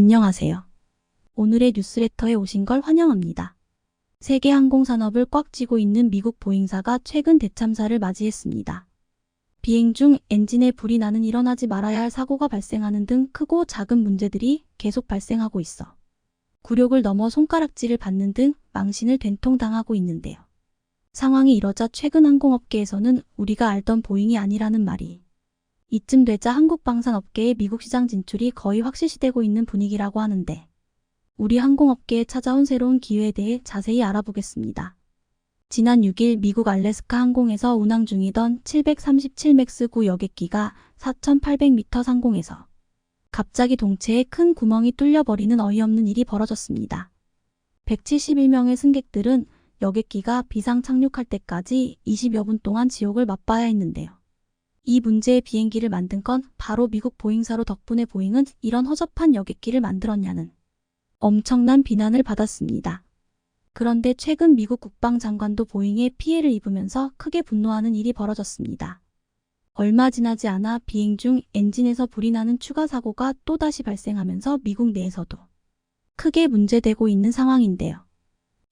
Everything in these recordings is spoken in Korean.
안녕하세요. 오늘의 뉴스레터에 오신 걸 환영합니다. 세계 항공산업을 꽉 쥐고 있는 미국 보잉사가 최근 대참사를 맞이했습니다. 비행 중 엔진에 불이 나는 일어나지 말아야 할 사고가 발생하는 등 크고 작은 문제들이 계속 발생하고 있어 굴욕을 넘어 손가락질을 받는 등 망신을 된통당하고 있는데요. 상황이 이러자 최근 항공업계에서는 우리가 알던 보잉이 아니라는 말이 이쯤 되자 한국방산업계의 미국 시장 진출이 거의 확실시되고 있는 분위기라고 하는데 우리 항공업계에 찾아온 새로운 기회에 대해 자세히 알아보겠습니다. 지난 6일 미국 알래스카 항공에서 운항 중이던 737 맥스 9 여객기가 4,800m 상공에서 갑자기 동체에 큰 구멍이 뚫려버리는 어이없는 일이 벌어졌습니다. 171명의 승객들은 여객기가 비상 착륙할 때까지 20여 분 동안 지옥을 맛봐야 했는데요. 이 문제의 비행기를 만든 건 바로 미국 보잉사로 덕분에 보잉은 이런 허접한 여객기를 만들었냐는 엄청난 비난을 받았습니다. 그런데 최근 미국 국방장관도 보잉에 피해를 입으면서 크게 분노하는 일이 벌어졌습니다. 얼마 지나지 않아 비행 중 엔진에서 불이 나는 추가 사고가 또다시 발생하면서 미국 내에서도 크게 문제되고 있는 상황인데요.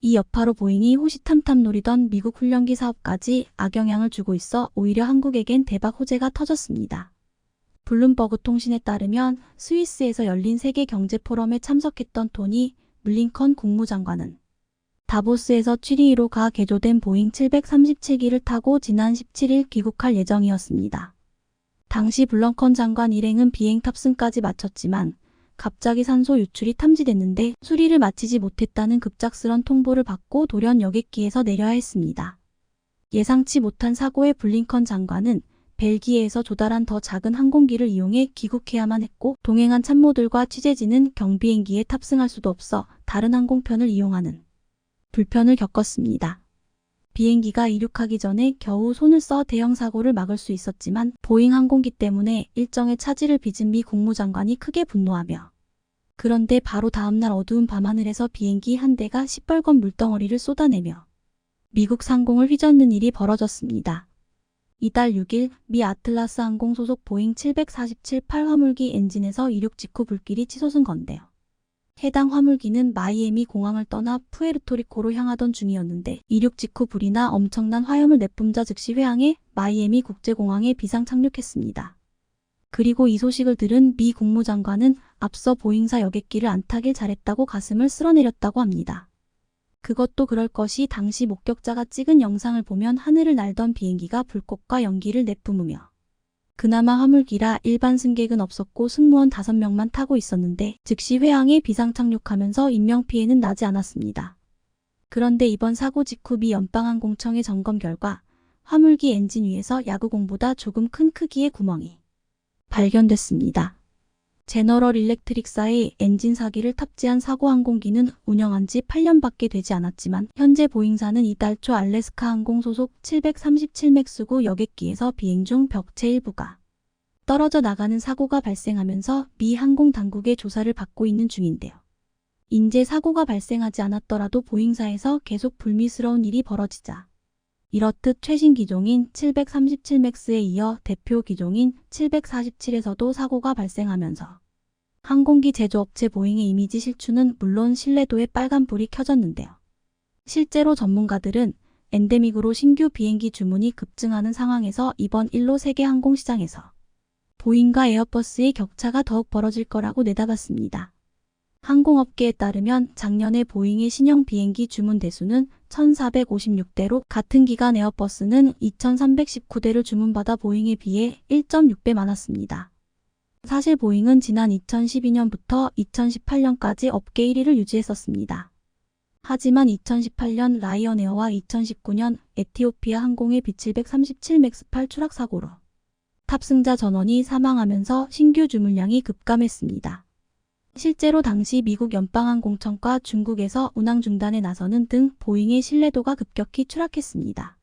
이 여파로 보잉이 호시탐탐 노리던 미국 훈련기 사업까지 악영향을 주고 있어 오히려 한국에겐 대박 호재가 터졌습니다. 블룸버그 통신에 따르면 스위스에서 열린 세계 경제 포럼에 참석했던 토니 블링컨 국무장관은 다보스에서 취리히로 가 개조된 보잉 737기를 타고 지난 17일 귀국할 예정이었습니다. 당시 블링컨 장관 일행은 비행 탑승까지 마쳤지만 갑자기 산소 유출이 탐지됐는데 수리를 마치지 못했다는 급작스런 통보를 받고 돌연 여객기에서 내려야 했습니다. 예상치 못한 사고에 블링컨 장관은 벨기에에서 조달한 더 작은 항공기를 이용해 귀국해야만 했고 동행한 참모들과 취재진은 경비행기에 탑승할 수도 없어 다른 항공편을 이용하는 불편을 겪었습니다. 비행기가 이륙하기 전에 겨우 손을 써 대형 사고를 막을 수 있었지만 보잉 항공기 때문에 일정의 차질을 빚은 미 국무장관이 크게 분노하며 그런데 바로 다음날 어두운 밤하늘에서 비행기 한 대가 시뻘건 물덩어리를 쏟아내며 미국 상공을 휘젓는 일이 벌어졌습니다. 이달 6일 미 아틀라스 항공 소속 보잉 747-8 화물기 엔진에서 이륙 직후 불길이 치솟은 건데요. 해당 화물기는 마이애미 공항을 떠나 푸에르토리코로 향하던 중이었는데 이륙 직후 불이 나 엄청난 화염을 내뿜자 즉시 회항해 마이애미 국제공항에 비상 착륙했습니다. 그리고 이 소식을 들은 미 국무장관은 앞서 보잉사 여객기를 안 타길 잘했다고 가슴을 쓸어내렸다고 합니다. 그것도 그럴 것이 당시 목격자가 찍은 영상을 보면 하늘을 날던 비행기가 불꽃과 연기를 내뿜으며 그나마 화물기라 일반 승객은 없었고 승무원 5명만 타고 있었는데 즉시 회항에 비상 착륙하면서 인명피해는 나지 않았습니다. 그런데 이번 사고 직후 미 연방항공청의 점검 결과 화물기 엔진 위에서 야구공보다 조금 큰 크기의 구멍이 발견됐습니다. 제너럴 일렉트릭사의 엔진 사기를 탑재한 사고 항공기는 운영한 지 8년밖에 되지 않았지만 현재 보잉사는 이달 초 알래스카 항공 소속 737 맥스 9 여객기에서 비행 중 벽체 일부가 떨어져 나가는 사고가 발생하면서 미 항공당국의 조사를 받고 있는 중인데요. 인제 사고가 발생하지 않았더라도 보잉사에서 계속 불미스러운 일이 벌어지자 이렇듯 최신 기종인 737 맥스에 이어 대표 기종인 747에서도 사고가 발생하면서 항공기 제조업체 보잉의 이미지 실추는 물론 신뢰도에 빨간불이 켜졌는데요. 실제로 전문가들은 엔데믹으로 신규 비행기 주문이 급증하는 상황에서 이번 일로 세계 항공시장에서 보잉과 에어버스의 격차가 더욱 벌어질 거라고 내다봤습니다. 항공업계에 따르면 작년에 보잉의 신형 비행기 주문 대수는 1,456대로 같은 기간 에어버스는 2,319대를 주문받아 보잉에 비해 1.6배 많았습니다. 사실 보잉은 지난 2012년부터 2018년까지 업계 1위를 유지했었습니다. 하지만 2018년 라이언에어와 2019년 에티오피아 항공의 B737 맥스 8 추락 사고로 탑승자 전원이 사망하면서 신규 주문량이 급감했습니다. 실제로 당시 미국 연방항공청과 중국에서 운항 중단에 나서는 등 보잉의 신뢰도가 급격히 추락했습니다.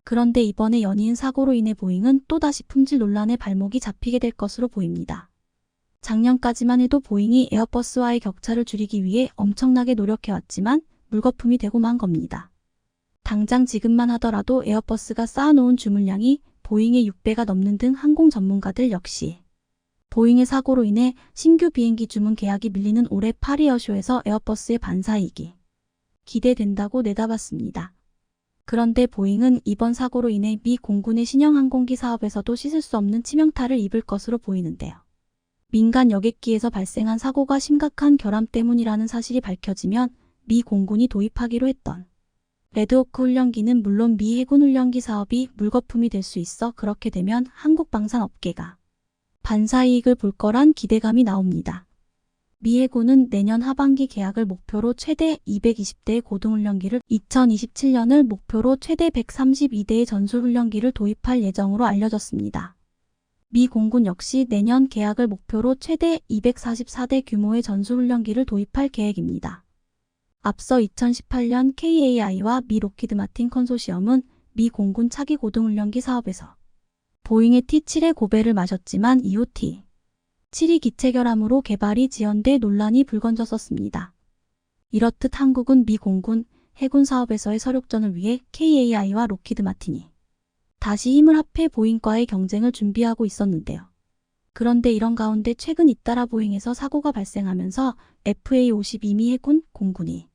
그런데 이번에 연이은 사고로 인해 보잉은 또다시 품질 논란에 발목이 잡히게 될 것으로 보입니다. 작년까지만 해도 보잉이 에어버스와의 격차를 줄이기 위해 엄청나게 노력해왔지만 물거품이 되고 만 겁니다. 당장 지금만 하더라도 에어버스가 쌓아놓은 주문량이 보잉의 6배가 넘는 등 항공 전문가들 역시 보잉의 사고로 인해 신규 비행기 주문 계약이 밀리는 올해 파리 에어쇼에서 에어버스의 반사이익이 기대된다고 내다봤습니다. 그런데 보잉은 이번 사고로 인해 미 공군의 신형 항공기 사업에서도 씻을 수 없는 치명타를 입을 것으로 보이는데요. 민간 여객기에서 발생한 사고가 심각한 결함 때문이라는 사실이 밝혀지면 미 공군이 도입하기로 했던 레드호크 훈련기는 물론 미 해군 훈련기 사업이 물거품이 될 수 있어 그렇게 되면 한국 방산업계가 반사이익을 볼 거란 기대감이 나옵니다. 미 해군은 내년 하반기 계약을 목표로 최대 220대의 고등훈련기를 2027년을 목표로 최대 132대의 전술훈련기를 도입할 예정으로 알려졌습니다. 미 공군 역시 내년 계약을 목표로 최대 244대 규모의 전술훈련기를 도입할 계획입니다. 앞서 2018년 KAI와 미 로키드 마틴 컨소시엄은 미 공군 차기 고등훈련기 사업에서 보잉의 T-7의 고배를 마셨지만 이후 T-7이 기체 결함으로 개발이 지연돼 논란이 불거졌었습니다. 이렇듯 한국은 미 공군, 해군 사업에서의 서력전을 위해 KAI와 로키드 마틴이 다시 힘을 합해 보잉과의 경쟁을 준비하고 있었는데요. 그런데 이런 가운데 최근 잇따라 보잉에서 사고가 발생하면서 FA-52 미 해군, 공군이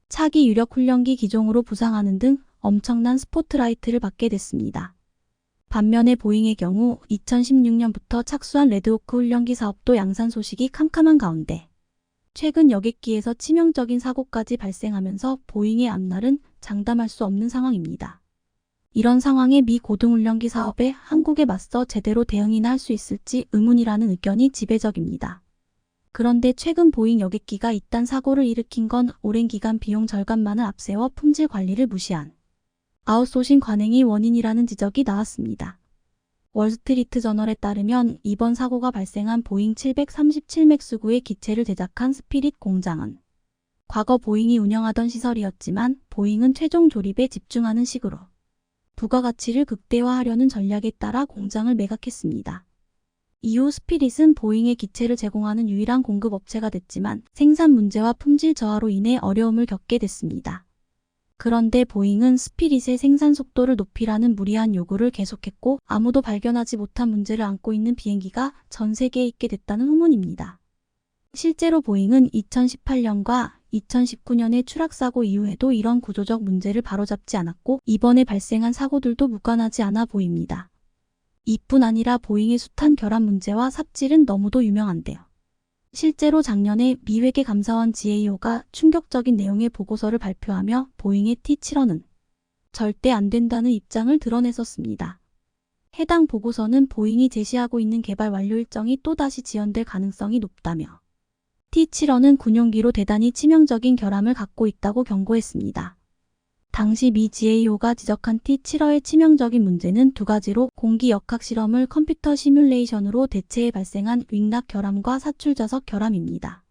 차기 유력 훈련기 기종으로 부상하는 등 엄청난 스포트라이트를 받게 됐습니다. 반면에 보잉의 경우 2016년부터 착수한 레드호크 훈련기 사업도 양산 소식이 캄캄한 가운데 최근 여객기에서 치명적인 사고까지 발생하면서 보잉의 앞날은 장담할 수 없는 상황입니다. 이런 상황에 미 고등훈련기 사업에 한국에 맞서 제대로 대응이나 할 수 있을지 의문이라는 의견이 지배적입니다. 그런데 최근 보잉 여객기가 이딴 사고를 일으킨 건 오랜 기간 비용 절감만을 앞세워 품질 관리를 무시한 아웃소싱 관행이 원인이라는 지적이 나왔습니다. 월스트리트 저널에 따르면 이번 사고가 발생한 보잉 737 맥스9의 기체를 제작한 스피릿 공장은 과거 보잉이 운영하던 시설이었지만 보잉은 최종 조립에 집중하는 식으로 부가가치를 극대화하려는 전략에 따라 공장을 매각했습니다. 이후 스피릿은 보잉의 기체를 제공하는 유일한 공급업체가 됐지만 생산 문제와 품질 저하로 인해 어려움을 겪게 됐습니다. 그런데 보잉은 스피릿의 생산 속도를 높이라는 무리한 요구를 계속했고 아무도 발견하지 못한 문제를 안고 있는 비행기가 전 세계에 있게 됐다는 후문입니다. 실제로 보잉은 2018년과 2019년의 추락사고 이후에도 이런 구조적 문제를 바로잡지 않았고 이번에 발생한 사고들도 무관하지 않아 보입니다. 이뿐 아니라 보잉의 숱한 결함 문제와 삽질은 너무도 유명한데요. 실제로 작년에 미 회계 감사원 GAO가 충격적인 내용의 보고서를 발표하며 보잉의 T-7은 절대 안 된다는 입장을 드러냈었습니다. 해당 보고서는 보잉이 제시하고 있는 개발 완료 일정이 또다시 지연될 가능성이 높다며 T-7은 군용기로 대단히 치명적인 결함을 갖고 있다고 경고했습니다. 당시 미 GAO가 지적한 T-7의 치명적인 문제는 두 가지로 공기 역학 실험을 컴퓨터 시뮬레이션으로 대체해 발생한 윙락 결함과 사출 좌석 결함입니다.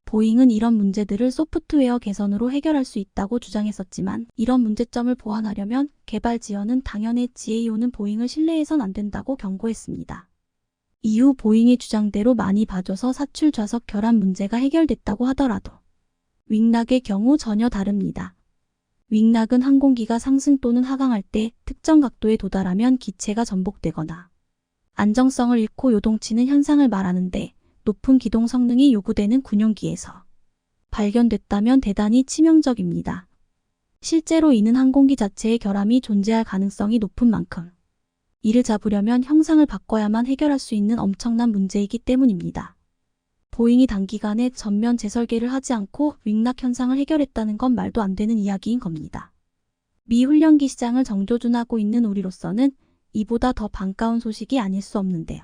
보잉은 이런 문제들을 소프트웨어 개선으로 해결할 수 있다고 주장했었지만 이런 문제점을 보완하려면 개발 지연은 당연해 GAO는 보잉을 신뢰해선 안 된다고 경고했습니다. 이후 보잉의 주장대로 많이 봐줘서 사출 좌석 결함 문제가 해결됐다고 하더라도 윙락의 경우 전혀 다릅니다. 윙락은 항공기가 상승 또는 하강할 때 특정 각도에 도달하면 기체가 전복되거나 안정성을 잃고 요동치는 현상을 말하는데 높은 기동 성능이 요구되는 군용기에서 발견됐다면 대단히 치명적입니다. 실제로 이는 항공기 자체의 결함이 존재할 가능성이 높은 만큼 이를 잡으려면 형상을 바꿔야만 해결할 수 있는 엄청난 문제이기 때문입니다. 보잉이 단기간에 전면 재설계를 하지 않고 윙락 현상을 해결했다는 건 말도 안 되는 이야기인 겁니다. 미 훈련기 시장을 정조준하고 있는 우리로서는 이보다 더 반가운 소식이 아닐 수 없는데요.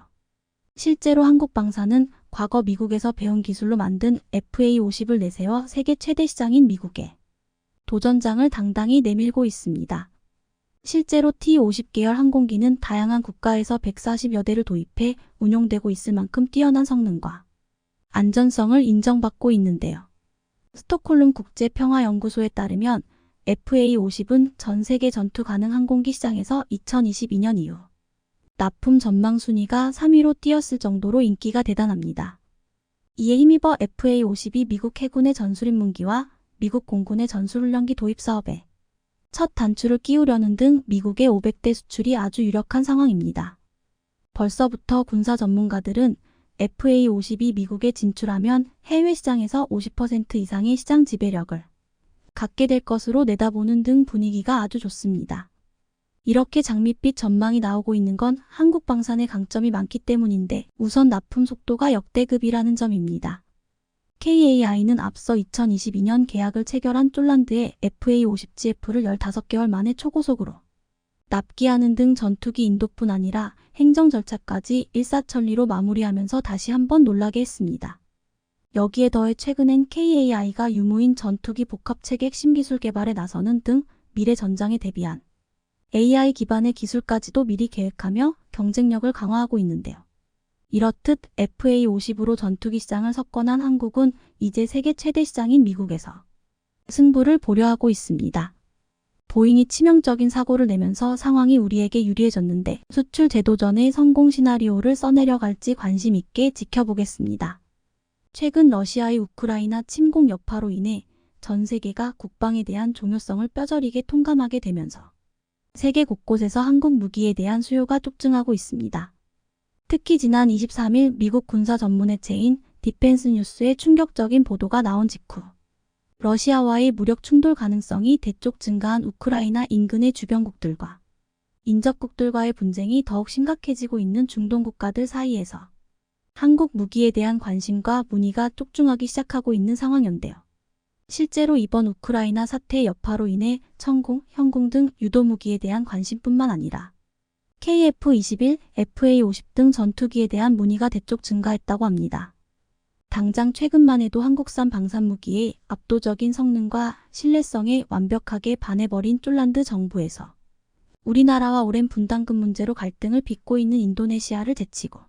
실제로 한국방산은 과거 미국에서 배운 기술로 만든 FA-50을 내세워 세계 최대 시장인 미국에 도전장을 당당히 내밀고 있습니다. 실제로 T-50 계열 항공기는 다양한 국가에서 140여 대를 도입해 운용되고 있을 만큼 뛰어난 성능과 안전성을 인정받고 있는데요. 스톡홀름 국제평화연구소에 따르면 FA-50은 전 세계 전투 가능 항공기 시장에서 2022년 이후 납품 전망 순위가 3위로 뛰었을 정도로 인기가 대단합니다. 이에 힘입어 FA-50이 미국 해군의 전술입문기와 미국 공군의 전술훈련기 도입 사업에 첫 단추를 끼우려는 등 미국의 500대 수출이 아주 유력한 상황입니다. 벌써부터 군사 전문가들은 FA50이 미국에 진출하면 해외 시장에서 50% 이상의 시장 지배력을 갖게 될 것으로 내다보는 등 분위기가 아주 좋습니다. 이렇게 장밋빛 전망이 나오고 있는 건 한국 방산의 강점이 많기 때문인데 우선 납품 속도가 역대급이라는 점입니다. KAI는 앞서 2022년 계약을 체결한 쫄란드의 FA50GF를 15개월 만에 초고속으로 납기하는 등 전투기 인도뿐 아니라 행정 절차까지 일사천리로 마무리하면서 다시 한번 놀라게 했습니다. 여기에 더해 최근엔 KAI가 유무인 전투기 복합체계 핵심 기술 개발에 나서는 등 미래 전장에 대비한 AI 기반의 기술까지도 미리 계획하며 경쟁력을 강화하고 있는데요. 이렇듯 FA50으로 전투기 시장을 석권한 한국은 이제 세계 최대 시장인 미국에서 승부를 보려 하고 있습니다. 보잉이 치명적인 사고를 내면서 상황이 우리에게 유리해졌는데 수출 제도전의 성공 시나리오를 써내려갈지 관심 있게 지켜보겠습니다. 최근 러시아의 우크라이나 침공 여파로 인해 전 세계가 국방에 대한 중요성을 뼈저리게 통감하게 되면서 세계 곳곳에서 한국 무기에 대한 수요가 폭증하고 있습니다. 특히 지난 23일 미국 군사 전문회체인 디펜스 뉴스에 충격적인 보도가 나온 직후 러시아와의 무력 충돌 가능성이 대폭 증가한 우크라이나 인근의 주변국들과 인접국들과의 분쟁이 더욱 심각해지고 있는 중동 국가들 사이에서 한국 무기에 대한 관심과 문의가 폭증하기 시작하고 있는 상황인데요. 실제로 이번 우크라이나 사태의 여파로 인해 천공, 현공 등 유도무기에 대한 관심뿐만 아니라 KF-21, FA-50 등 전투기에 대한 문의가 대폭 증가했다고 합니다. 당장 최근만 해도 한국산 방산무기의 압도적인 성능과 신뢰성에 완벽하게 반해버린 쫄란드 정부에서 우리나라와 오랜 분담금 문제로 갈등을 빚고 있는 인도네시아를 제치고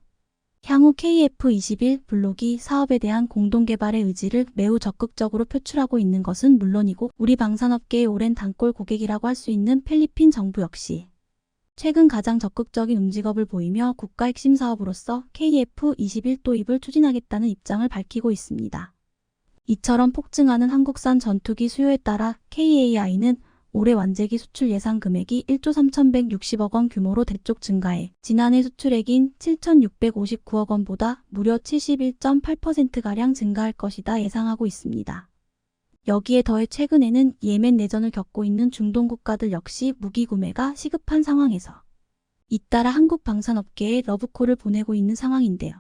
향후 KF-21 블록이 사업에 대한 공동개발의 의지를 매우 적극적으로 표출하고 있는 것은 물론이고 우리 방산업계의 오랜 단골 고객이라고 할 수 있는 필리핀 정부 역시 최근 가장 적극적인 움직임을 보이며 국가 핵심 사업으로서 KF-21 도입을 추진하겠다는 입장을 밝히고 있습니다. 이처럼 폭증하는 한국산 전투기 수요에 따라 KAI는 올해 완제기 수출 예상 금액이 1조 3,160억 원 규모로 대폭 증가해 지난해 수출액인 7,659억 원보다 무려 71.8%가량 증가할 것이다 예상하고 있습니다. 여기에 더해 최근에는 예멘 내전을 겪고 있는 중동 국가들 역시 무기 구매가 시급한 상황에서 잇따라 한국 방산업계에 러브콜을 보내고 있는 상황인데요.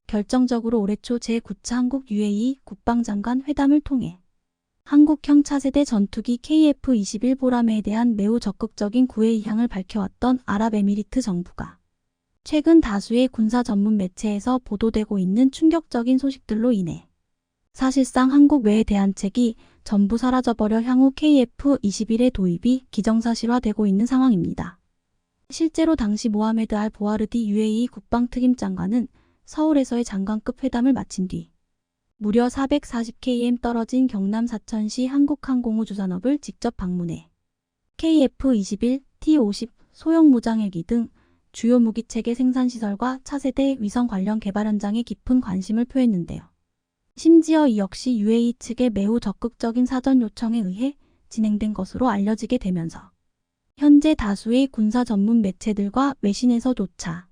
결정적으로 올해 초 제9차 한국 UAE 국방장관 회담을 통해 한국형 차세대 전투기 KF-21 보라매에 대한 매우 적극적인 구애 의향을 밝혀왔던 아랍에미리트 정부가 최근 다수의 군사 전문 매체에서 보도되고 있는 충격적인 소식들로 인해 사실상 한국 외의 대안책이 전부 사라져버려 향후 KF-21의 도입이 기정사실화되고 있는 상황입니다. 실제로 당시 모하메드 알 보아르디 UAE 국방특임장관은 서울에서의 장관급 회담을 마친 뒤 무려 440km 떨어진 경남 사천시 한국항공우주산업을 직접 방문해 KF-21, T-50, 소형 무장헬기 등 주요 무기체계 생산시설과 차세대 위성 관련 개발 현장에 깊은 관심을 표했는데요. 심지어 이 역시 UAE 측의 매우 적극적인 사전 요청에 의해 진행된 것으로 알려지게 되면서 현재 다수의 군사 전문 매체들과 외신에서조차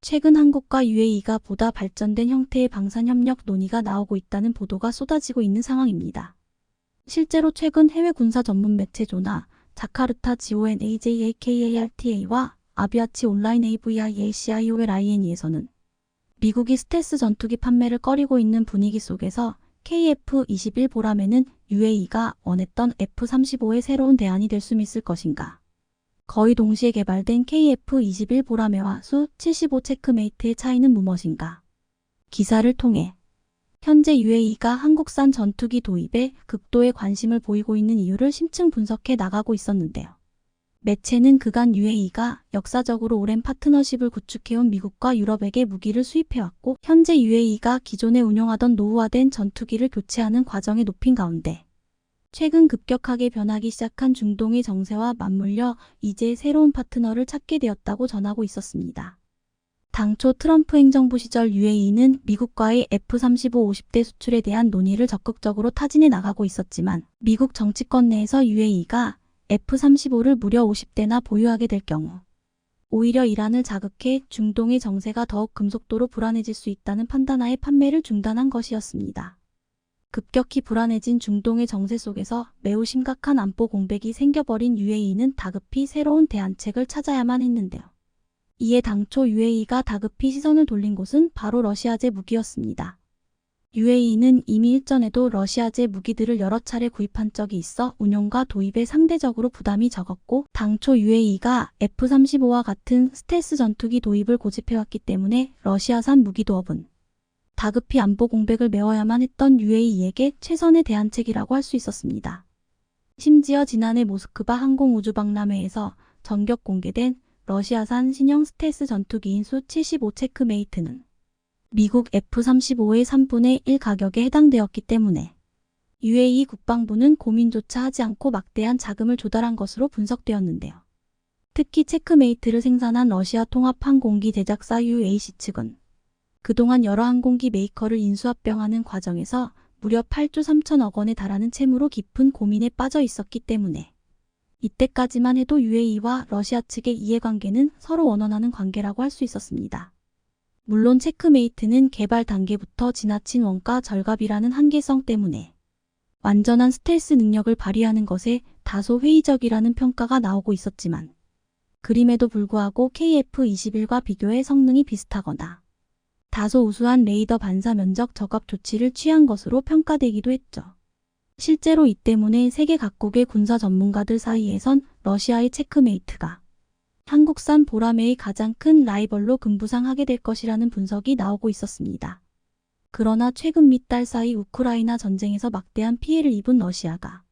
최근 한국과 UAE가 보다 발전된 형태의 방산협력 논의가 나오고 있다는 보도가 쏟아지고 있는 상황입니다. 실제로 최근 해외 군사 전문 매체 조나, 자카르타 GONAJAKARTA와 아비아치 온라인 AVIACIOLINE에서는 미국이 스텔스 전투기 판매를 꺼리고 있는 분위기 속에서 KF-21 보라매는 UAE가 원했던 F-35의 새로운 대안이 될 수 있을 것인가. 거의 동시에 개발된 KF-21 보라매와 수-75 체크메이트의 차이는 무엇인가. 기사를 통해 현재 UAE가 한국산 전투기 도입에 극도의 관심을 보이고 있는 이유를 심층 분석해 나가고 있었는데요. 매체는 그간 UAE가 역사적으로 오랜 파트너십을 구축해온 미국과 유럽에게 무기를 수입해왔고 현재 UAE가 기존에 운용하던 노후화된 전투기를 교체하는 과정에 높인 가운데 최근 급격하게 변하기 시작한 중동의 정세와 맞물려 이제 새로운 파트너를 찾게 되었다고 전하고 있었습니다. 당초 트럼프 행정부 시절 UAE는 미국과의 F-35 50대 수출에 대한 논의를 적극적으로 타진해 나가고 있었지만 미국 정치권 내에서 UAE가 F-35를 무려 50대나 보유하게 될 경우 오히려 이란을 자극해 중동의 정세가 더욱 급속도로 불안해질 수 있다는 판단하에 판매를 중단한 것이었습니다. 급격히 불안해진 중동의 정세 속에서 매우 심각한 안보 공백이 생겨버린 UAE는 다급히 새로운 대안책을 찾아야만 했는데요. 이에 당초 UAE가 다급히 시선을 돌린 곳은 바로 러시아제 무기였습니다. UAE는 이미 일전에도 러시아제 무기들을 여러 차례 구입한 적이 있어 운용과 도입에 상대적으로 부담이 적었고, 당초 UAE가 F-35와 같은 스텔스 전투기 도입을 고집해왔기 때문에 러시아산 무기 도업은 다급히 안보 공백을 메워야만 했던 UAE에게 최선의 대안책이라고 할 수 있었습니다. 심지어 지난해 모스크바 항공우주박람회에서 전격 공개된 러시아산 신형 스텔스 전투기인 수-75 체크메이트는 미국 F-35의 3분의 1 가격에 해당되었기 때문에 UAE 국방부는 고민조차 하지 않고 막대한 자금을 조달한 것으로 분석되었는데요. 특히 체크메이트를 생산한 러시아 통합항공기 제작사 UAC 측은 그동안 여러 항공기 메이커를 인수합병하는 과정에서 무려 8조 3천억 원에 달하는 채무로 깊은 고민에 빠져 있었기 때문에 이때까지만 해도 UAE와 러시아 측의 이해관계는 서로 원원하는 관계라고 할 수 있었습니다. 물론 체크메이트는 개발 단계부터 지나친 원가 절감이라는 한계성 때문에 완전한 스텔스 능력을 발휘하는 것에 다소 회의적이라는 평가가 나오고 있었지만, 그림에도 불구하고 KF-21과 비교해 성능이 비슷하거나 다소 우수한 레이더 반사 면적 저갑 조치를 취한 것으로 평가되기도 했죠. 실제로 이 때문에 세계 각국의 군사 전문가들 사이에선 러시아의 체크메이트가 한국산 보라매의 가장 큰 라이벌로 금부상하게 될 것이라는 분석이 나오고 있었습니다. 그러나 최근 몇 달 사이 우크라이나 전쟁에서 막대한 피해를 입은 러시아가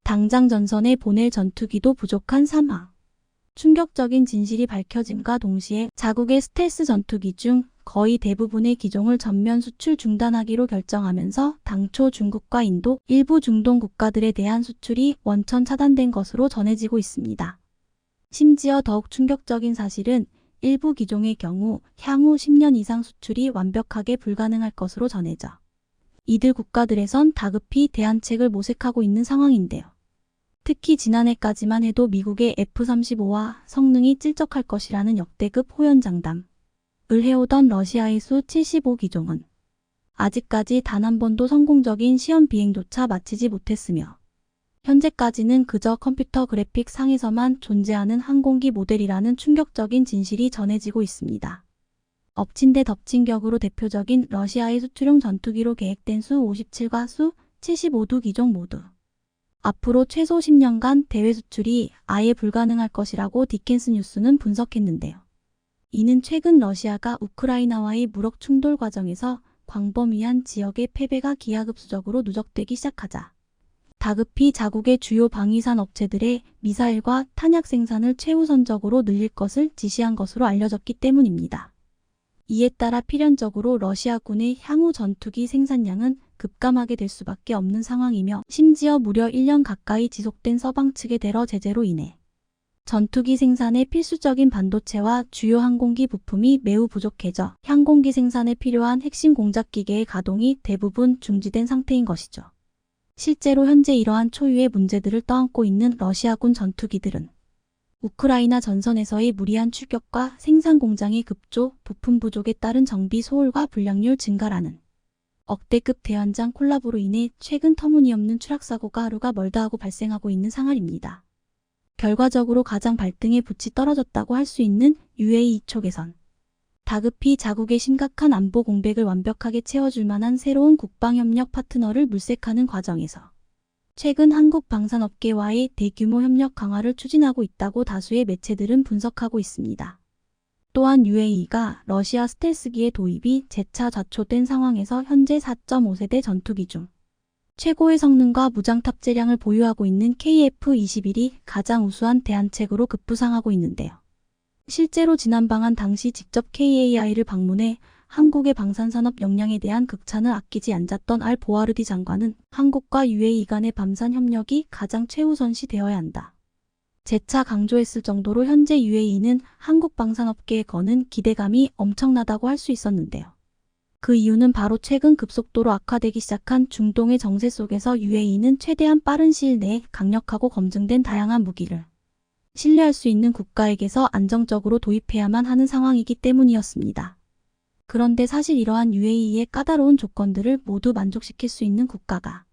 당장 전선에 보낼 전투기도 부족한 상황. 충격적인 진실이 밝혀짐과 동시에 자국의 스텔스 전투기 중 거의 대부분의 기종을 전면 수출 중단하기로 결정하면서 당초 중국과 인도, 일부 중동 국가들에 대한 수출이 원천 차단된 것으로 전해지고 있습니다. 심지어 더욱 충격적인 사실은 일부 기종의 경우 향후 10년 이상 수출이 완벽하게 불가능할 것으로 전해져 이들 국가들에선 다급히 대안책을 모색하고 있는 상황인데요. 특히 지난해까지만 해도 미국의 F-35와 성능이 찔적할 것이라는 역대급 호연장담을 해오던 러시아의 수-75 기종은 아직까지 단 한 번도 성공적인 시험 비행조차 마치지 못했으며, 현재까지는 그저 컴퓨터 그래픽 상에서만 존재하는 항공기 모델이라는 충격적인 진실이 전해지고 있습니다. 엎친 데 덮친 격으로 대표적인 러시아의 수출용 전투기로 계획된 수-57과 수-75두 기종 모두 앞으로 최소 10년간 대외 수출이 아예 불가능할 것이라고 디켄스 뉴스는 분석했는데요. 이는 최근 러시아가 우크라이나와의 무력 충돌 과정에서 광범위한 지역의 패배가 기하급수적으로 누적되기 시작하자 다급히 자국의 주요 방위산 업체들의 미사일과 탄약 생산을 최우선적으로 늘릴 것을 지시한 것으로 알려졌기 때문입니다. 이에 따라 필연적으로 러시아군의 향후 전투기 생산량은 급감하게 될 수밖에 없는 상황이며, 심지어 무려 1년 가까이 지속된 서방 측의 대러 제재로 인해 전투기 생산에 필수적인 반도체와 주요 항공기 부품이 매우 부족해져 항공기 생산에 필요한 핵심 공작 기계의 가동이 대부분 중지된 상태인 것이죠. 실제로 현재 이러한 초유의 문제들을 떠안고 있는 러시아군 전투기들은 우크라이나 전선에서의 무리한 출격과 생산 공장의 급조, 부품 부족에 따른 정비 소홀과 불량률 증가라는 억대급 대환장 콜라보로 인해 최근 터무니없는 추락사고가 하루가 멀다 하고 발생하고 있는 상황입니다. 결과적으로 가장 발등에 붓이 떨어졌다고 할 수 있는 UAE 쪽에선 다급히 자국의 심각한 안보 공백을 완벽하게 채워줄 만한 새로운 국방협력 파트너를 물색하는 과정에서 최근 한국 방산업계와의 대규모 협력 강화를 추진하고 있다고 다수의 매체들은 분석하고 있습니다. 또한 UAE가 러시아 스텔스기의 도입이 재차 좌초된 상황에서 현재 4.5세대 전투기 중 최고의 성능과 무장 탑재량을 보유하고 있는 KF-21이 가장 우수한 대안책으로 급부상하고 있는데요. 실제로 지난 방한 당시 직접 KAI를 방문해 한국의 방산산업 역량에 대한 극찬을 아끼지 않았던 알 보아르디 장관은 한국과 UAE 간의 밤산 협력이 가장 최우선시 되어야 한다. 재차 강조했을 정도로 현재 UAE는 한국 방산업계에 거는 기대감이 엄청나다고 할 수 있었는데요. 그 이유는 바로 최근 급속도로 악화되기 시작한 중동의 정세 속에서 UAE는 최대한 빠른 시일 내에 강력하고 검증된 다양한 무기를 신뢰할 수 있는 국가에게서 안정적으로 도입해야만 하는 상황이기 때문이었습니다. 그런데 사실 이러한 UAE의 까다로운 조건들을 모두 만족시킬 수 있는 국가가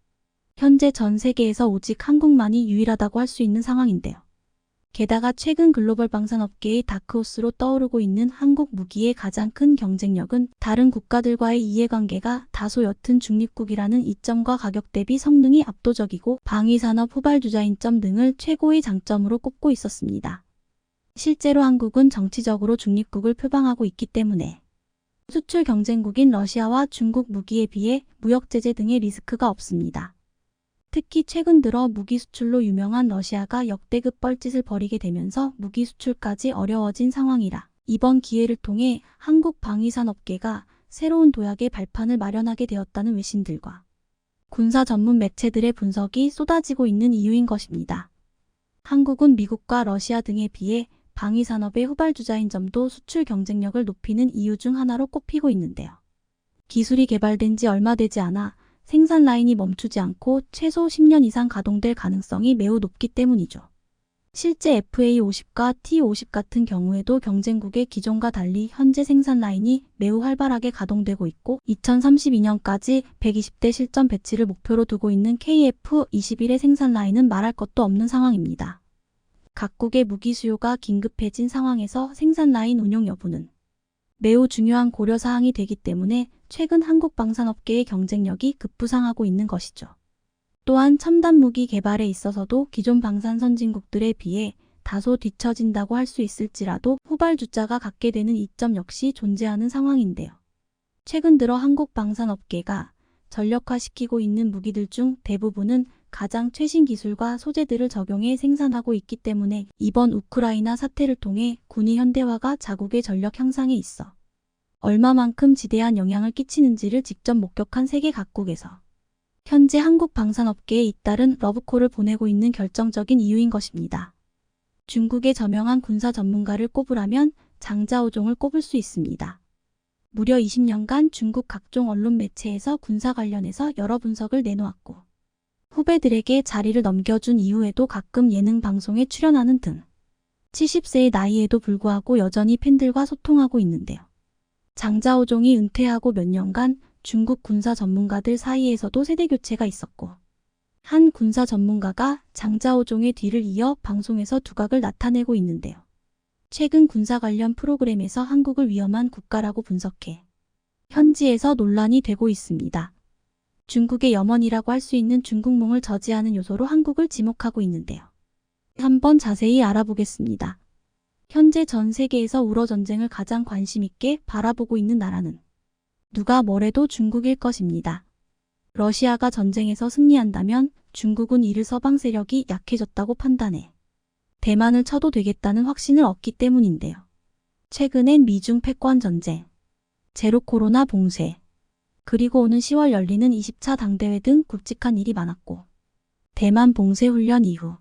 현재 전 세계에서 오직 한국만이 유일하다고 할 수 있는 상황인데요. 게다가 최근 글로벌 방산업계의 다크호스로 떠오르고 있는 한국 무기의 가장 큰 경쟁력은 다른 국가들과의 이해관계가 다소 옅은 중립국이라는 이점과 가격 대비 성능이 압도적이고 방위산업 후발주자인 점 등을 최고의 장점으로 꼽고 있었습니다. 실제로 한국은 정치적으로 중립국을 표방하고 있기 때문에 수출 경쟁국인 러시아와 중국 무기에 비해 무역 제재 등의 리스크가 없습니다. 특히 최근 들어 무기 수출로 유명한 러시아가 역대급 뻘짓을 벌이게 되면서 무기 수출까지 어려워진 상황이라 이번 기회를 통해 한국 방위산업계가 새로운 도약의 발판을 마련하게 되었다는 외신들과 군사 전문 매체들의 분석이 쏟아지고 있는 이유인 것입니다. 한국은 미국과 러시아 등에 비해 방위산업의 후발주자인 점도 수출 경쟁력을 높이는 이유 중 하나로 꼽히고 있는데요. 기술이 개발된 지 얼마 되지 않아 생산 라인이 멈추지 않고 최소 10년 이상 가동될 가능성이 매우 높기 때문이죠. 실제 FA50과 T50 같은 경우에도 경쟁국의 기존과 달리 현재 생산 라인이 매우 활발하게 가동되고 있고 2032년까지 120대 실전 배치를 목표로 두고 있는 KF-21의 생산 라인은 말할 것도 없는 상황입니다. 각국의 무기 수요가 긴급해진 상황에서 생산 라인 운용 여부는 매우 중요한 고려사항이 되기 때문에 최근 한국 방산업계의 경쟁력이 급부상하고 있는 것이죠. 또한 첨단 무기 개발에 있어서도 기존 방산 선진국들에 비해 다소 뒤처진다고 할 수 있을지라도 후발주자가 갖게 되는 이점 역시 존재하는 상황인데요. 최근 들어 한국 방산업계가 전력화시키고 있는 무기들 중 대부분은 가장 최신 기술과 소재들을 적용해 생산하고 있기 때문에 이번 우크라이나 사태를 통해 군의 현대화가 자국의 전력 향상에 있어 얼마만큼 지대한 영향을 끼치는지를 직접 목격한 세계 각국에서 현재 한국 방산업계에 잇따른 러브콜을 보내고 있는 결정적인 이유인 것입니다. 중국의 저명한 군사 전문가를 꼽으라면 장자오종을 꼽을 수 있습니다. 무려 20년간 중국 각종 언론 매체에서 군사 관련해서 여러 분석을 내놓았고 후배들에게 자리를 넘겨준 이후에도 가끔 예능 방송에 출연하는 등 70세의 나이에도 불구하고 여전히 팬들과 소통하고 있는데요. 장자오종이 은퇴하고 몇 년간 중국 군사 전문가들 사이에서도 세대 교체가 있었고 한 군사 전문가가 장자오종의 뒤를 이어 방송에서 두각을 나타내고 있는데요. 최근 군사 관련 프로그램에서 한국을 위험한 국가라고 분석해 현지에서 논란이 되고 있습니다. 중국의 염원이라고 할 수 있는 중국몽을 저지하는 요소로 한국을 지목하고 있는데요. 한번 자세히 알아보겠습니다. 현재 전 세계에서 우러 전쟁을 가장 관심 있게 바라보고 있는 나라는 누가 뭐래도 중국일 것입니다. 러시아가 전쟁에서 승리한다면 중국은 이를 서방 세력이 약해졌다고 판단해 대만을 쳐도 되겠다는 확신을 얻기 때문인데요. 최근엔 미중 패권 전쟁, 제로 코로나 봉쇄, 그리고 오는 10월 열리는 20차 당대회 등 굵직한 일이 많았고 대만 봉쇄 훈련 이후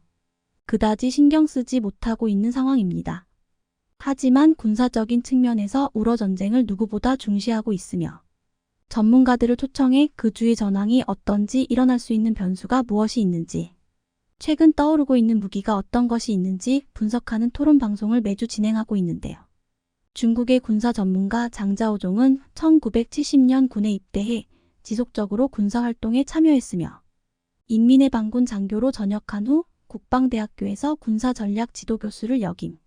그다지 신경 쓰지 못하고 있는 상황입니다. 하지만 군사적인 측면에서 우러 전쟁을 누구보다 중시하고 있으며 전문가들을 초청해 그 주의 전황이 어떤지 일어날 수 있는 변수가 무엇이 있는지 최근 떠오르고 있는 무기가 어떤 것이 있는지 분석하는 토론 방송을 매주 진행하고 있는데요. 중국의 군사 전문가 장자오종은 1970년 군에 입대해 지속적으로 군사활동에 참여했으며 인민의 반군 장교로 전역한 후 국방대학교에서 군사전략 지도 교수를 역임.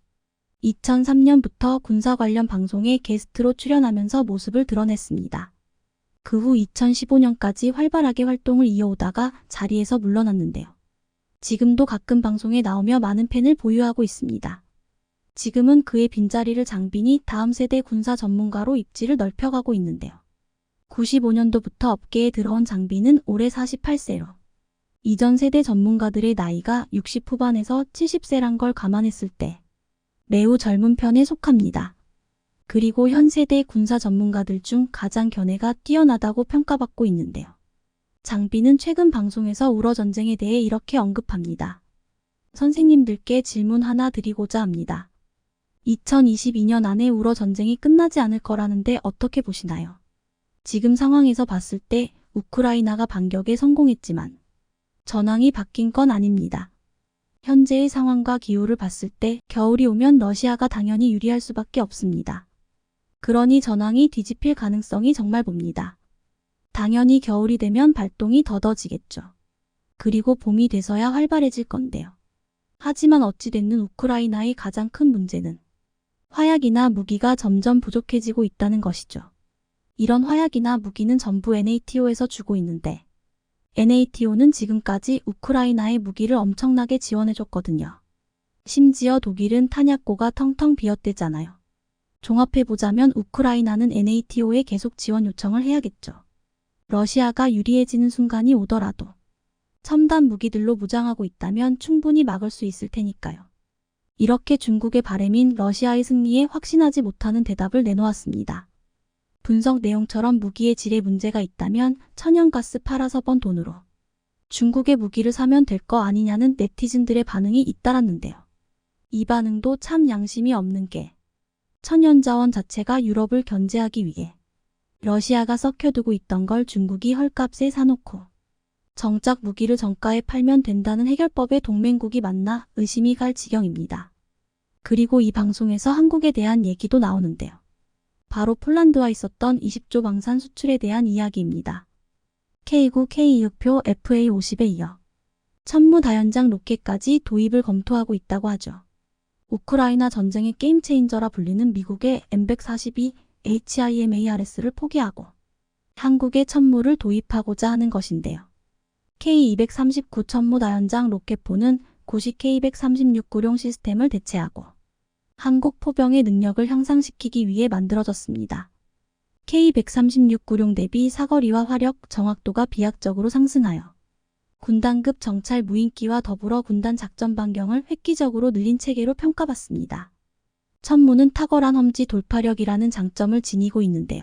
2003년부터 군사 관련 방송에 게스트로 출연하면서 모습을 드러냈습니다. 그 후 2015년까지 활발하게 활동을 이어오다가 자리에서 물러났는데요. 지금도 가끔 방송에 나오며 많은 팬을 보유하고 있습니다. 지금은 그의 빈자리를 장빈이 다음 세대 군사 전문가로 입지를 넓혀가고 있는데요. 95년도부터 업계에 들어온 장빈은 올해 48세로 이전 세대 전문가들의 나이가 60 후반에서 70세란 걸 감안했을 때 매우 젊은 편에 속합니다. 그리고 현 세대 군사 전문가들 중 가장 견해가 뛰어나다고 평가받고 있는데요. 장빈은 최근 방송에서 우러 전쟁에 대해 이렇게 언급합니다. 선생님들께 질문 하나 드리고자 합니다. 2022년 안에 우러 전쟁이 끝나지 않을 거라는데 어떻게 보시나요? 지금 상황에서 봤을 때 우크라이나가 반격에 성공했지만 전황이 바뀐 건 아닙니다. 현재의 상황과 기후를 봤을 때 겨울이 오면 러시아가 당연히 유리할 수밖에 없습니다. 그러니 전황이 뒤집힐 가능성이 정말 봅니다. 당연히 겨울이 되면 발동이 더뎌지겠죠. 그리고 봄이 돼서야 활발해질 건데요. 하지만 어찌됐든 우크라이나의 가장 큰 문제는 화약이나 무기가 점점 부족해지고 있다는 것이죠. 이런 화약이나 무기는 전부 NATO에서 주고 있는데 NATO는 지금까지 우크라이나의 무기를 엄청나게 지원해줬거든요. 심지어 독일은 탄약고가 텅텅 비었대잖아요. 종합해보자면 우크라이나는 NATO에 계속 지원 요청을 해야겠죠. 러시아가 유리해지는 순간이 오더라도 첨단 무기들로 무장하고 있다면 충분히 막을 수 있을 테니까요. 이렇게 중국의 바램인 러시아의 승리에 확신하지 못하는 대답을 내놓았습니다. 분석 내용처럼 무기의 질에 문제가 있다면 천연가스 팔아서 번 돈으로 중국의 무기를 사면 될 거 아니냐는 네티즌들의 반응이 잇따랐는데요. 이 반응도 참 양심이 없는 게 천연자원 자체가 유럽을 견제하기 위해 러시아가 썩혀두고 있던 걸 중국이 헐값에 사놓고 정작 무기를 정가에 팔면 된다는 해결법의 동맹국이 맞나 의심이 갈 지경입니다. 그리고 이 방송에서 한국에 대한 얘기도 나오는데요. 바로 폴란드와 있었던 20조 방산 수출에 대한 이야기입니다. K9, K26표 FA50에 이어 천무다연장 로켓까지 도입을 검토하고 있다고 하죠. 우크라이나 전쟁의 게임 체인저라 불리는 미국의 M142 HIMARS를 포기하고 한국에 천무를 도입하고자 하는 것인데요. K239 천무다연장 로켓포는 고시 K136구룡 시스템을 대체하고 한국 포병의 능력을 향상시키기 위해 만들어졌습니다. K136구룡 대비 사거리와 화력, 정확도가 비약적으로 상승하여 군단급 정찰 무인기와 더불어 군단 작전 반경을 획기적으로 늘린 체계로 평가받습니다. 천무는 탁월한 험지 돌파력이라는 장점을 지니고 있는데요.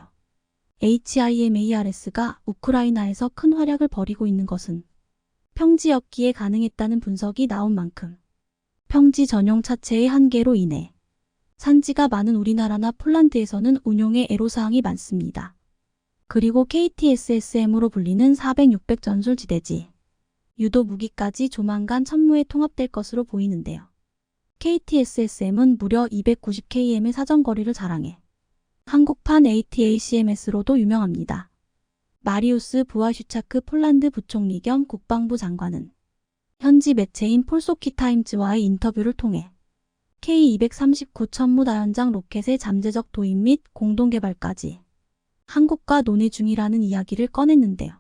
HIMARS가 우크라이나에서 큰 활약을 벌이고 있는 것은 평지였기에 가능했다는 분석이 나온 만큼 평지 전용 차체의 한계로 인해 산지가 많은 우리나라나 폴란드에서는 운용에 애로사항이 많습니다. 그리고 KTSSM으로 불리는 400, 600 전술지대지 유도 무기까지 조만간 천무에 통합될 것으로 보이는데요. KTSSM은 무려 290km의 사정거리를 자랑해 한국판 ATACMS로도 유명합니다. 마리우스 부아슈차크 폴란드 부총리 겸 국방부 장관은 현지 매체인 폴소키타임즈와의 인터뷰를 통해 K239 천무다연장 로켓의 잠재적 도입 및 공동개발까지 한국과 논의 중이라는 이야기를 꺼냈는데요.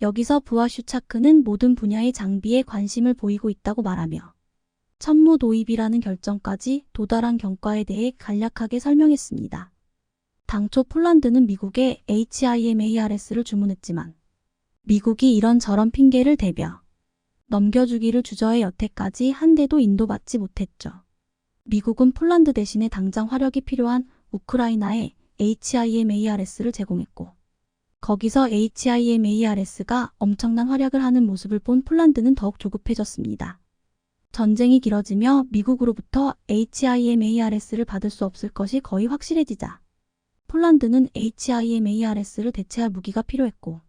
여기서 부아슈차크는 모든 분야의 장비에 관심을 보이고 있다고 말하며 천무 도입이라는 결정까지 도달한 경과에 대해 간략하게 설명했습니다. 당초 폴란드는 미국에 HIMARS를 주문했지만 미국이 이런저런 핑계를 대며 넘겨주기를 주저해 여태까지 한 대도 인도받지 못했죠. 미국은 폴란드 대신에 당장 화력이 필요한 우크라이나에 HIMARS를 제공했고 거기서 HIMARS가 엄청난 활약을 하는 모습을 본 폴란드는 더욱 조급해졌습니다. 전쟁이 길어지며 미국으로부터 HIMARS를 받을 수 없을 것이 거의 확실해지자 폴란드는 HIMARS를 대체할 무기가 필요했고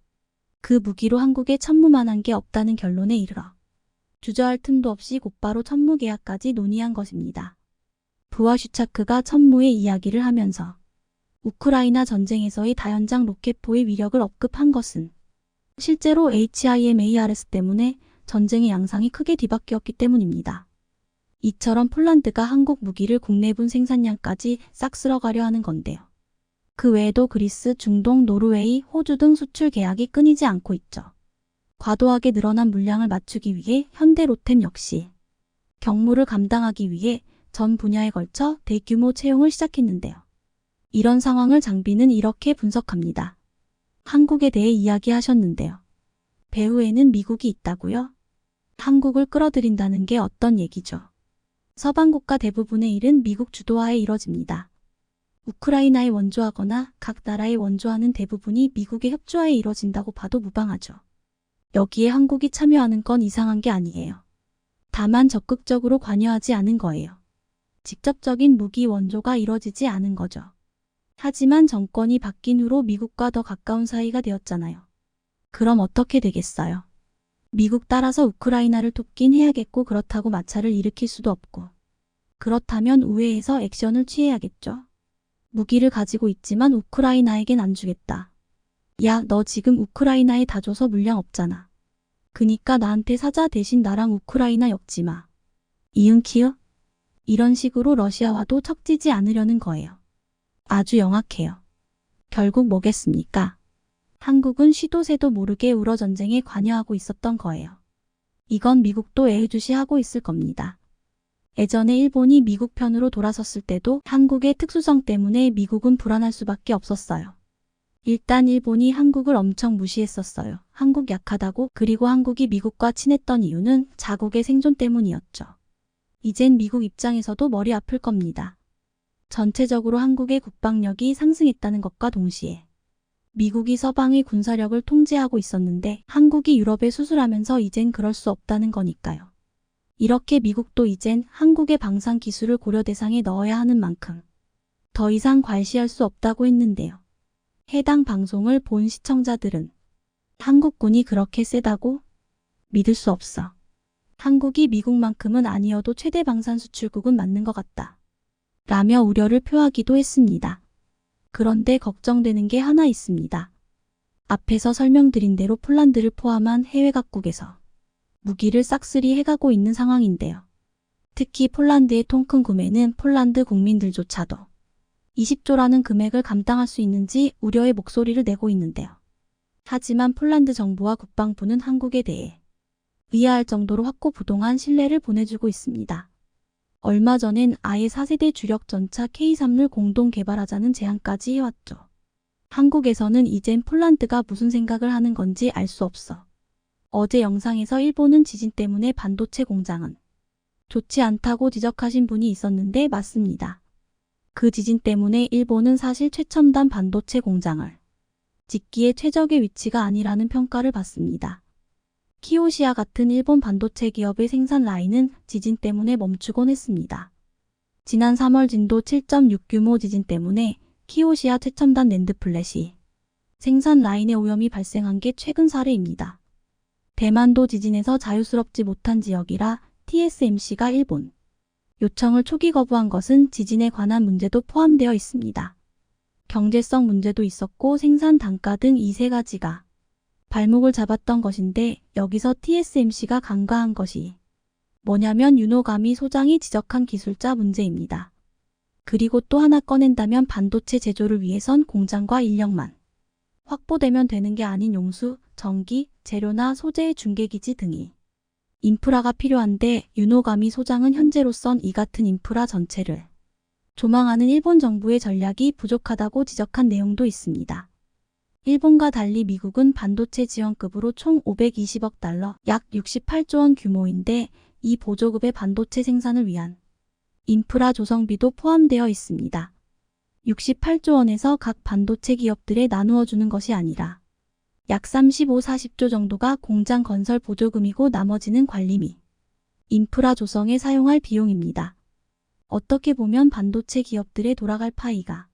그 무기로 한국에 천무만한 게 없다는 결론에 이르러 주저할 틈도 없이 곧바로 천무 계약까지 논의한 것입니다. 부아슈차크가 천무의 이야기를 하면서 우크라이나 전쟁에서의 다연장 로켓포의 위력을 언급한 것은 실제로 HIMARS 때문에 전쟁의 양상이 크게 뒤바뀌었기 때문입니다. 이처럼 폴란드가 한국 무기를 국내분 생산량까지 싹 쓸어가려 하는 건데요. 그 외에도 그리스, 중동, 노르웨이, 호주 등 수출 계약이 끊이지 않고 있죠. 과도하게 늘어난 물량을 맞추기 위해 현대로템 역시 경무를 감당하기 위해 전 분야에 걸쳐 대규모 채용을 시작했는데요. 이런 상황을 장비는 이렇게 분석합니다. 한국에 대해 이야기하셨는데요. 배후에는 미국이 있다고요? 한국을 끌어들인다는 게 어떤 얘기죠? 서방 국가 대부분의 일은 미국 주도하에 이뤄집니다. 우크라이나에 원조하거나 각 나라에 원조하는 대부분이 미국의 협조하에 이뤄진다고 봐도 무방하죠. 여기에 한국이 참여하는 건 이상한 게 아니에요. 다만 적극적으로 관여하지 않은 거예요. 직접적인 무기 원조가 이뤄지지 않은 거죠. 하지만 정권이 바뀐 후로 미국과 더 가까운 사이가 되었잖아요. 그럼 어떻게 되겠어요? 미국 따라서 우크라이나를 돕긴 해야겠고 그렇다고 마찰을 일으킬 수도 없고. 그렇다면 우회해서 액션을 취해야겠죠. 무기를 가지고 있지만 우크라이나에겐 안 주겠다. 야, 너 지금 우크라이나에 다 줘서 물량 없잖아. 그니까 나한테 사자 대신 나랑 우크라이나 엮지 마. 이응 키읔? 이런 식으로 러시아와도 척지지 않으려는 거예요. 아주 영악해요. 결국 뭐겠습니까? 한국은 쉬도 새도 모르게 우러 전쟁에 관여하고 있었던 거예요. 이건 미국도 애의주시하고 있을 겁니다. 예전에 일본이 미국 편으로 돌아섰을 때도 한국의 특수성 때문에 미국은 불안할 수밖에 없었어요. 일단 일본이 한국을 엄청 무시했었어요. 한국 약하다고. 그리고 한국이 미국과 친했던 이유는 자국의 생존 때문이었죠. 이젠 미국 입장에서도 머리 아플 겁니다. 전체적으로 한국의 국방력이 상승했다는 것과 동시에 미국이 서방의 군사력을 통제하고 있었는데 한국이 유럽에 수술하면서 이젠 그럴 수 없다는 거니까요. 이렇게 미국도 이젠 한국의 방산 기술을 고려 대상에 넣어야 하는 만큼 더 이상 괄시할 수 없다고 했는데요. 해당 방송을 본 시청자들은 한국군이 그렇게 세다고? 믿을 수 없어. 한국이 미국만큼은 아니어도 최대 방산 수출국은 맞는 것 같다. 라며 우려를 표하기도 했습니다. 그런데 걱정되는 게 하나 있습니다. 앞에서 설명드린 대로 폴란드를 포함한 해외 각국에서 무기를 싹쓸이 해가고 있는 상황인데요. 특히 폴란드의 통큰 구매는 폴란드 국민들조차도 20조라는 금액을 감당할 수 있는지 우려의 목소리를 내고 있는데요. 하지만 폴란드 정부와 국방부는 한국에 대해 의아할 정도로 확고부동한 신뢰를 보내주고 있습니다. 얼마 전엔 아예 4세대 주력 전차 K3를 공동 개발하자는 제안까지 해왔죠. 한국에서는 이젠 폴란드가 무슨 생각을 하는 건지 알 수 없어. 어제 영상에서 일본은 지진 때문에 반도체 공장은 좋지 않다고 지적하신 분이 있었는데 맞습니다. 그 지진 때문에 일본은 사실 최첨단 반도체 공장을 짓기에 최적의 위치가 아니라는 평가를 받습니다. 키오시아 같은 일본 반도체 기업의 생산 라인은 지진 때문에 멈추곤 했습니다. 지난 3월 진도 7.6 규모 지진 때문에 키오시아 최첨단 낸드 플랫이 생산 라인에 오염이 발생한 게 최근 사례입니다. 대만도 지진에서 자유스럽지 못한 지역이라 TSMC가 일본 요청을 초기 거부한 것은 지진에 관한 문제도 포함되어 있습니다. 경제성 문제도 있었고 생산 단가 등 이 세 가지가 발목을 잡았던 것인데 여기서 TSMC가 간과한 것이 뭐냐면 유노가미 소장이 지적한 기술자 문제입니다. 그리고 또 하나 꺼낸다면 반도체 제조를 위해선 공장과 인력만 확보되면 되는 게 아닌 용수, 전기, 재료나 소재의 중개기지 등이 인프라가 필요한데 유노가미 소장은 현재로선 이 같은 인프라 전체를 조망하는 일본 정부의 전략이 부족하다고 지적한 내용도 있습니다. 일본과 달리 미국은 반도체 지원급으로 총 520억 달러, 약 68조 원 규모인데 이 보조급의 반도체 생산을 위한 인프라 조성비도 포함되어 있습니다. 68조 원에서 각 반도체 기업들에 나누어 주는 것이 아니라 약 35, 40조 정도가 공장 건설 보조금이고 나머지는 관리 및 인프라 조성에 사용할 비용입니다. 어떻게 보면 반도체 기업들의 돌아갈 파이가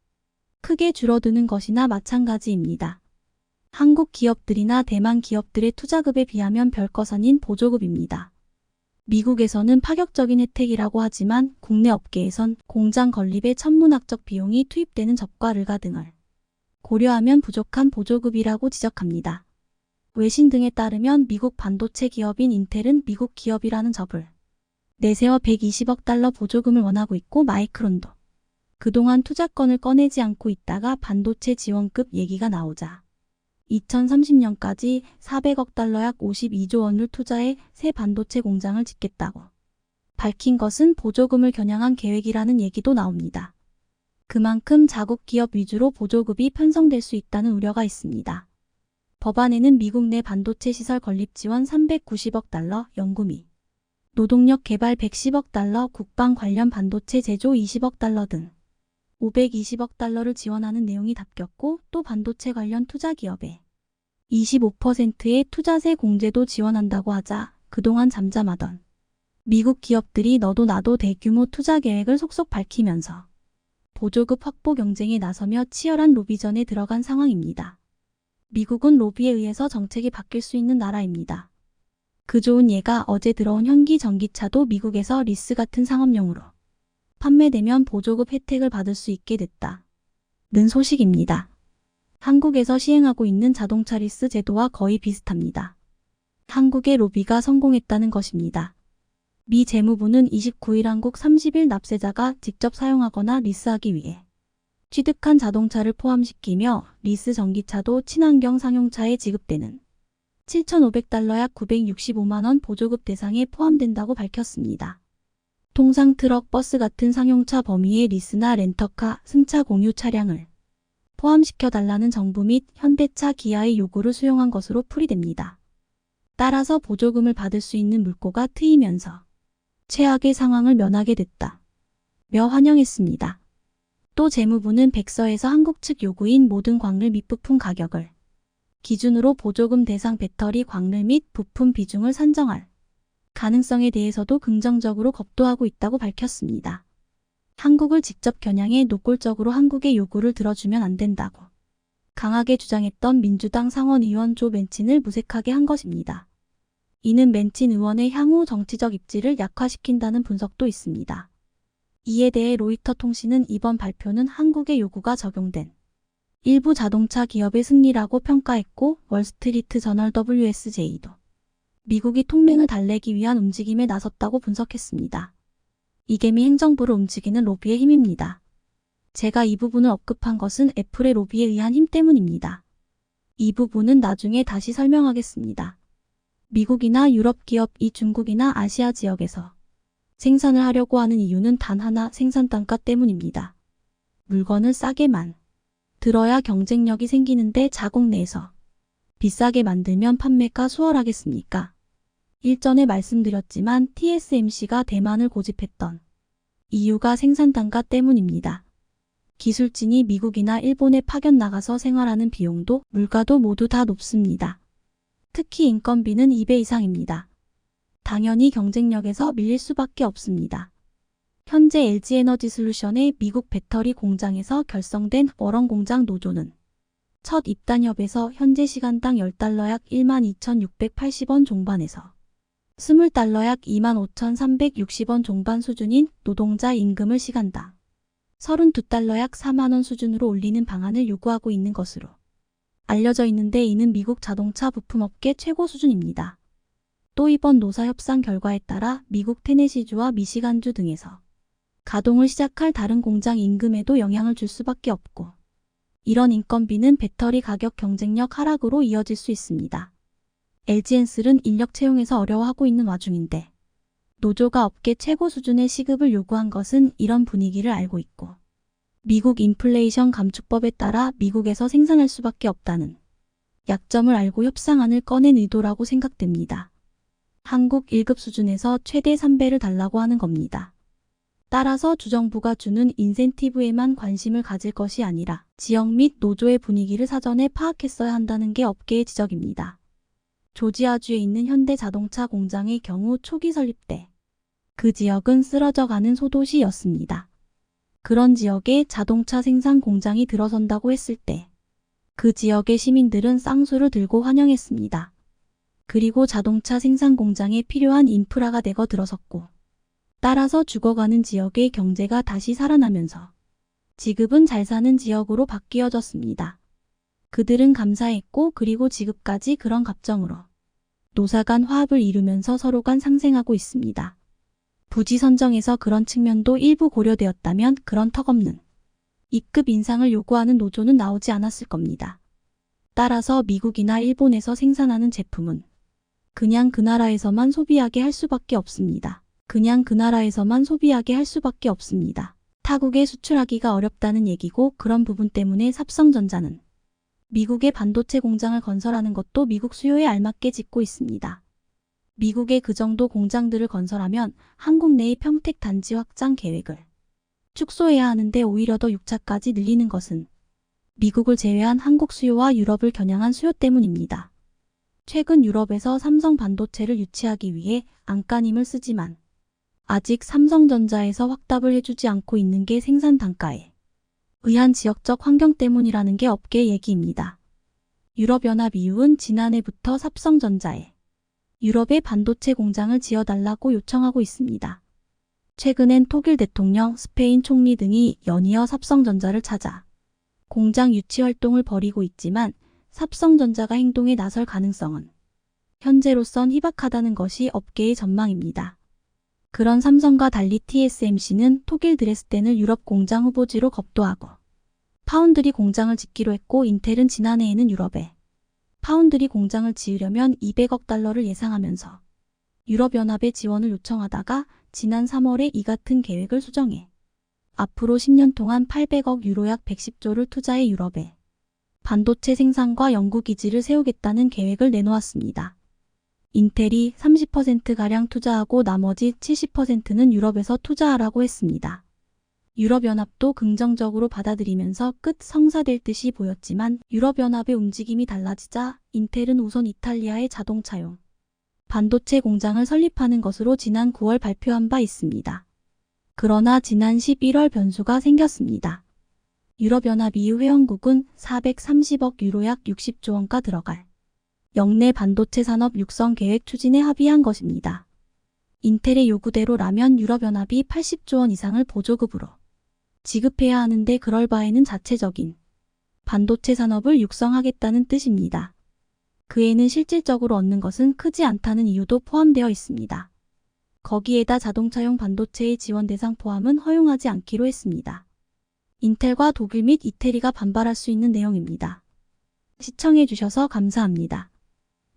크게 줄어드는 것이나 마찬가지입니다. 한국 기업들이나 대만 기업들의 투자급에 비하면 별것 아닌 보조급입니다. 미국에서는 파격적인 혜택이라고 하지만 국내 업계에선 공장 건립에 천문학적 비용이 투입되는 접과 르가 등을 고려하면 부족한 보조급이라고 지적합니다. 외신 등에 따르면 미국 반도체 기업인 인텔은 미국 기업이라는 접을 내세워 120억 달러 보조금을 원하고 있고 마이크론도 그동안 투자권을 꺼내지 않고 있다가 반도체 지원급 얘기가 나오자 2030년까지 400억 달러 약 52조 원을 투자해 새 반도체 공장을 짓겠다고 밝힌 것은 보조금을 겨냥한 계획이라는 얘기도 나옵니다. 그만큼 자국 기업 위주로 보조급이 편성될 수 있다는 우려가 있습니다. 법안에는 미국 내 반도체 시설 건립 지원 390억 달러, 연구 및 노동력 개발 110억 달러, 국방 관련 반도체 제조 20억 달러 등 520억 달러를 지원하는 내용이 담겼고 또 반도체 관련 투자 기업에 25%의 투자세 공제도 지원한다고 하자 그동안 잠잠하던 미국 기업들이 너도 나도 대규모 투자 계획을 속속 밝히면서 보조급 확보 경쟁에 나서며 치열한 로비전에 들어간 상황입니다. 미국은 로비에 의해서 정책이 바뀔 수 있는 나라입니다. 그 좋은 예가 어제 들어온 현기 전기차도 미국에서 리스 같은 상업용으로 판매되면 보조금 혜택을 받을 수 있게 됐다는 소식입니다. 한국에서 시행하고 있는 자동차 리스 제도와 거의 비슷합니다. 한국의 로비가 성공했다는 것입니다. 미 재무부는 29일 한국 30일 납세자가 직접 사용하거나 리스하기 위해 취득한 자동차를 포함시키며 리스 전기차도 친환경 상용차에 지급되는 7,500달러 약 965만 원 보조금 대상에 포함된다고 밝혔습니다. 통상 트럭, 버스 같은 상용차 범위의 리스나 렌터카, 승차 공유 차량을 포함시켜달라는 정부 및 현대차, 기아의 요구를 수용한 것으로 풀이됩니다. 따라서 보조금을 받을 수 있는 물꼬가 트이면서 최악의 상황을 면하게 됐다며 환영했습니다. 또 재무부는 백서에서 한국 측 요구인 모든 광를 및 부품 가격을 기준으로 보조금 대상 배터리 광를 및 부품 비중을 산정할 가능성에 대해서도 긍정적으로 검토하고 있다고 밝혔습니다. 한국을 직접 겨냥해 노골적으로 한국의 요구를 들어주면 안 된다고 강하게 주장했던 민주당 상원의원 조 맨친을 무색하게 한 것입니다. 이는 맨친 의원의 향후 정치적 입지를 약화시킨다는 분석도 있습니다. 이에 대해 로이터 통신은 이번 발표는 한국의 요구가 적용된 일부 자동차 기업의 승리라고 평가했고 월스트리트 저널 WSJ도 미국이 동맹을 달래기 위한 움직임에 나섰다고 분석했습니다. 이게 미 행정부를 움직이는 로비의 힘입니다. 제가 이 부분을 언급한 것은 애플의 로비에 의한 힘 때문입니다. 이 부분은 나중에 다시 설명하겠습니다. 미국이나 유럽 기업이 중국이나 아시아 지역에서 생산을 하려고 하는 이유는 단 하나, 생산 단가 때문입니다. 물건을 싸게만 들어야 경쟁력이 생기는데 자국 내에서 비싸게 만들면 판매가 수월하겠습니까? 일전에 말씀드렸지만 TSMC가 대만을 고집했던 이유가 생산 단가 때문입니다. 기술진이 미국이나 일본에 파견 나가서 생활하는 비용도 물가도 모두 다 높습니다. 특히 인건비는 2배 이상입니다. 당연히 경쟁력에서 밀릴 수밖에 없습니다. 현재 LG에너지솔루션의 미국 배터리 공장에서 결성된 워런 공장 노조는 첫 입단협에서 현재 시간당 10달러 약 12,680원 종반에서 20달러 약 25,360원 종반 수준인 노동자 임금을 시간당 32달러 약 4만원 수준으로 올리는 방안을 요구하고 있는 것으로 알려져 있는데 이는 미국 자동차 부품업계 최고 수준입니다. 또 이번 노사 협상 결과에 따라 미국 테네시주와 미시간주 등에서 가동을 시작할 다른 공장 임금에도 영향을 줄 수밖에 없고 이런 인건비는 배터리 가격 경쟁력 하락으로 이어질 수 있습니다. LG엔슬은 인력 채용에서 어려워하고 있는 와중인데 노조가 업계 최고 수준의 시급을 요구한 것은 이런 분위기를 알고 있고 미국 인플레이션 감축법에 따라 미국에서 생산할 수밖에 없다는 약점을 알고 협상안을 꺼낸 의도라고 생각됩니다. 한국 1급 수준에서 최대 3배를 달라고 하는 겁니다. 따라서 주정부가 주는 인센티브에만 관심을 가질 것이 아니라 지역 및 노조의 분위기를 사전에 파악했어야 한다는 게 업계의 지적입니다. 조지아주에 있는 현대자동차 공장의 경우 초기 설립 때 그 지역은 쓰러져가는 소도시였습니다. 그런 지역에 자동차 생산 공장이 들어선다고 했을 때 그 지역의 시민들은 쌍수를 들고 환영했습니다. 그리고 자동차 생산 공장에 필요한 인프라가 되거 들어섰고 따라서 죽어가는 지역의 경제가 다시 살아나면서 지금은 잘 사는 지역으로 바뀌어졌습니다. 그들은 감사했고 그리고 지금까지 그런 갑정으로 노사 간 화합을 이루면서 서로 간 상생하고 있습니다. 부지 선정에서 그런 측면도 일부 고려되었다면 그런 턱없는 E급 인상을 요구하는 노조는 나오지 않았을 겁니다. 따라서 미국이나 일본에서 생산하는 제품은 그냥 그 나라에서만 소비하게 할 수밖에 없습니다. 타국에 수출하기가 어렵다는 얘기고 그런 부분 때문에 삽성전자는 미국의 반도체 공장을 건설하는 것도 미국 수요에 알맞게 짓고 있습니다. 미국의 그 정도 공장들을 건설하면 한국 내의 평택 단지 확장 계획을 축소해야 하는데 오히려 더 6차까지 늘리는 것은 미국을 제외한 한국 수요와 유럽을 겨냥한 수요 때문입니다. 최근 유럽에서 삼성 반도체를 유치하기 위해 안간힘을 쓰지만 아직 삼성전자에서 확답을 해주지 않고 있는 게 생산 단가에 의한 지역적 환경 때문이라는 게 업계 얘기입니다. 유럽연합 EU는 지난해부터 삼성전자에 유럽에 반도체 공장을 지어달라고 요청하고 있습니다. 최근엔 독일 대통령, 스페인 총리 등이 연이어 삽성전자를 찾아 공장 유치 활동을 벌이고 있지만 삽성전자가 행동에 나설 가능성은 현재로선 희박하다는 것이 업계의 전망입니다. 그런 삼성과 달리 TSMC는 독일 드레스덴을 유럽 공장 후보지로 겁도하고 파운드리 공장을 짓기로 했고, 인텔은 지난해에는 유럽에 파운드리 공장을 지으려면 200억 달러를 예상하면서 유럽연합의 지원을 요청하다가 지난 3월에 이 같은 계획을 수정해 앞으로 10년 동안 800억 유로 약 110조를 투자해 유럽에 반도체 생산과 연구기지를 세우겠다는 계획을 내놓았습니다. 인텔이 30%가량 투자하고 나머지 70%는 유럽에서 투자하라고 했습니다. 유럽연합도 긍정적으로 받아들이면서 끝 성사될 듯이 보였지만 유럽연합의 움직임이 달라지자 인텔은 우선 이탈리아의 자동차용 반도체 공장을 설립하는 것으로 지난 9월 발표한 바 있습니다. 그러나 지난 11월 변수가 생겼습니다. 유럽연합 EU 회원국은 430억 유로 약 60조 원가 들어갈 역내 반도체 산업 육성 계획 추진에 합의한 것입니다. 인텔의 요구대로라면 유럽연합이 80조 원 이상을 보조급으로 지급해야 하는데 그럴 바에는 자체적인 반도체 산업을 육성하겠다는 뜻입니다. 그에는 실질적으로 얻는 것은 크지 않다는 이유도 포함되어 있습니다. 거기에다 자동차용 반도체의 지원 대상 포함은 허용하지 않기로 했습니다. 인텔과 독일 및 이태리가 반발할 수 있는 내용입니다. 시청해주셔서 감사합니다.